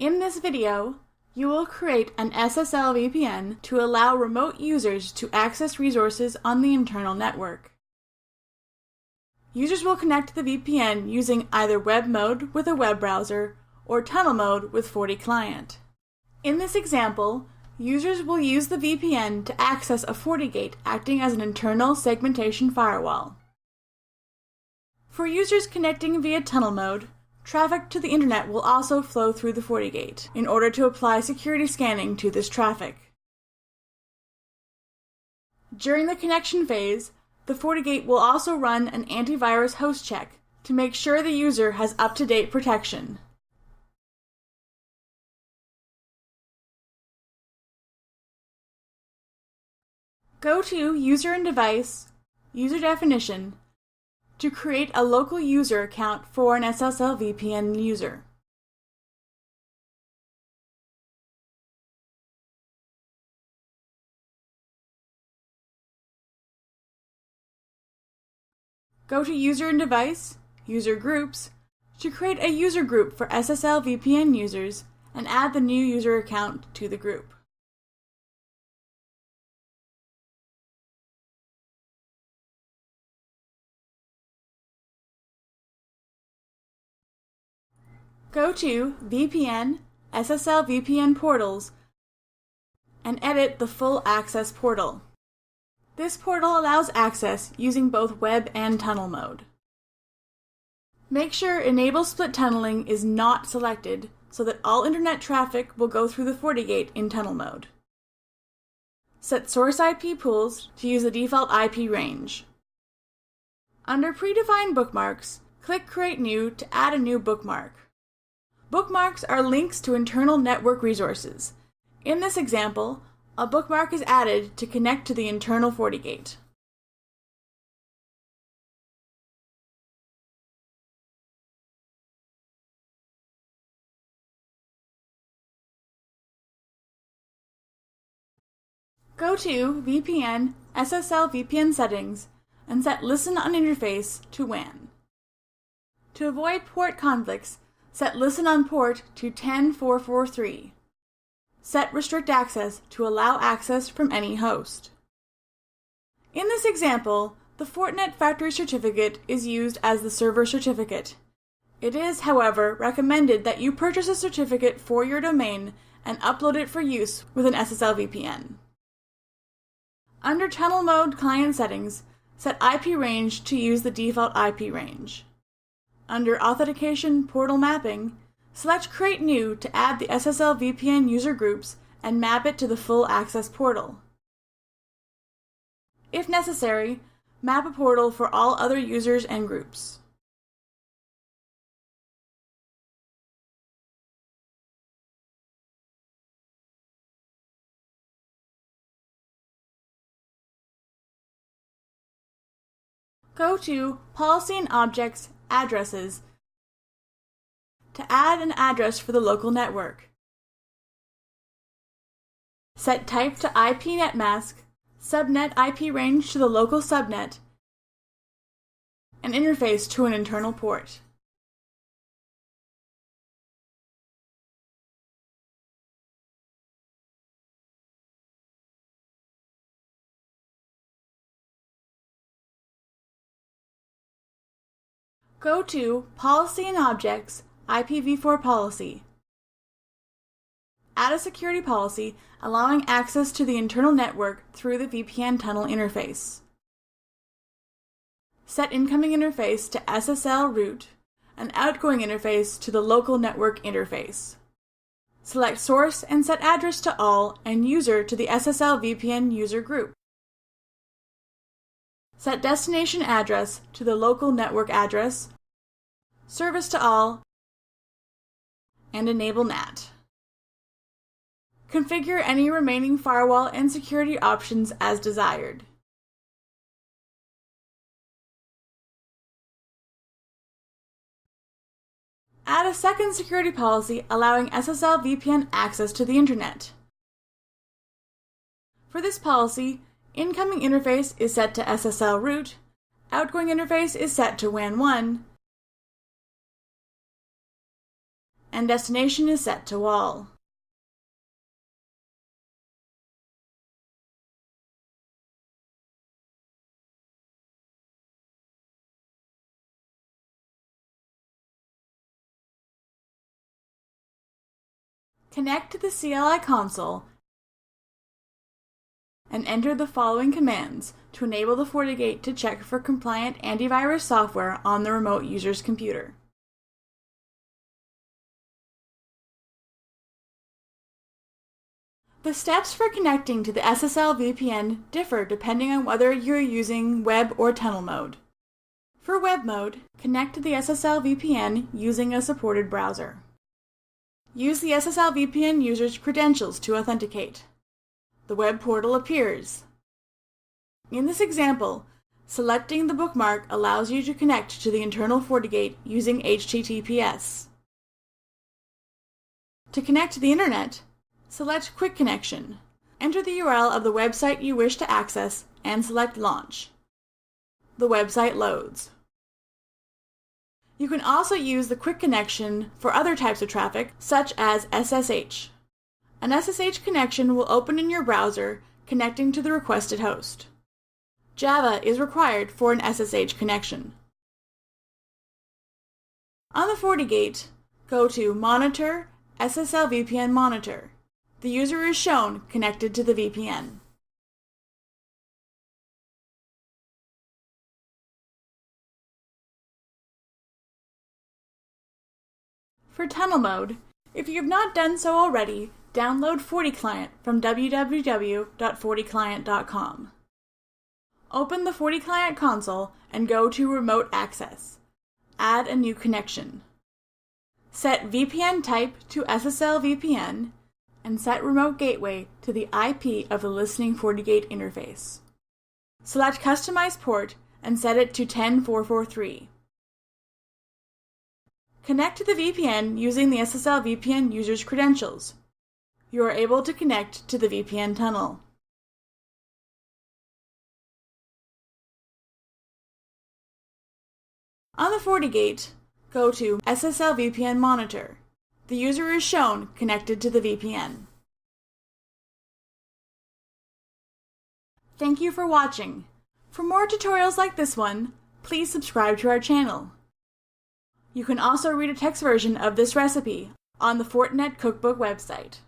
In this video, you will create an SSL VPN to allow remote users to access resources on the internal network. Users will connect to the VPN using either web mode with a web browser or tunnel mode with FortiClient. In this example, users will use the VPN to access a FortiGate acting as an internal segmentation firewall. For users connecting via tunnel mode, traffic to the internet will also flow through the FortiGate in order to apply security scanning to this traffic. During the connection phase, the FortiGate will also run an antivirus host check to make sure the user has up-to-date protection. Go to User and Device, User Definition, to create a local user account for an SSL VPN user. Go to User and Device, User Groups, to create a user group for SSL VPN users and add the new user account to the group. Go to VPN, SSL VPN portals, and edit the full access portal. This portal allows access using both web and tunnel mode. Make sure Enable Split Tunneling is not selected so that all internet traffic will go through the FortiGate in tunnel mode. Set source IP pools to use the default IP range. Under Predefined Bookmarks, click Create New to add a new bookmark. Bookmarks are links to internal network resources. In this example, a bookmark is added to connect to the internal FortiGate. Go to VPN, SSL VPN settings, and set Listen on Interface to WAN. To avoid port conflicts, set Listen on Port to 10443. Set Restrict Access to allow access from any host. In this example, the Fortinet Factory Certificate is used as the server certificate. It is, however, recommended that you purchase a certificate for your domain and upload it for use with an SSL VPN. Under Tunnel Mode Client Settings, set IP range to use the default IP range. Under Authentication Portal Mapping, select Create New to add the SSL VPN user groups and map it to the full access portal. If necessary, map a portal for all other users and groups. Go to Policy and Objects, Addresses, to add an address for the local network. Set type to IPNet mask, subnet IP range to the local subnet, and interface to an internal port. Go to Policy and Objects, IPv4 Policy. Add a security policy allowing access to the internal network through the VPN tunnel interface. Set incoming interface to SSL root and outgoing interface to the local network interface. Select source and set address to all and user to the SSL VPN user group. Set destination address to the local network address, service to all, and enable NAT. Configure any remaining firewall and security options as desired. Add a second security policy allowing SSL VPN access to the Internet. For this policy, incoming interface is set to SSL root, outgoing interface is set to WAN1, and destination is set to wall. Connect to the CLI console and enter the following commands to enable the Fortigate to check for compliant antivirus software on the remote user's computer. The steps for connecting to the SSL VPN differ depending on whether you're using web or tunnel mode. For web mode, connect to the SSL VPN using a supported browser. Use the SSL VPN user's credentials to authenticate. The web portal appears. In this example, selecting the bookmark allows you to connect to the internal Fortigate using HTTPS. To connect to the Internet, select Quick Connection. Enter the URL of the website you wish to access and select Launch. The website loads. You can also use the Quick Connection for other types of traffic, such as SSH. An SSH connection will open in your browser, connecting to the requested host. Java is required for an SSH connection. On the Fortigate, go to Monitor, SSL VPN Monitor. The user is shown connected to the VPN. For tunnel mode, if you have not done so already, download FortiClient from www.forticlient.com. Open the FortiClient console and go to Remote Access. Add a new connection. Set VPN type to SSL VPN and set Remote Gateway to the IP of the listening Fortigate interface. Select Customize Port and set it to 10443. Connect to the VPN using the SSL VPN user's credentials. You are able to connect to the VPN tunnel. On the Fortigate, go to SSL VPN Monitor. The user is shown connected to the VPN. Thank you for watching. For more tutorials like this one, please subscribe to our channel. You can also read a text version of this recipe on the Fortigate Cookbook website.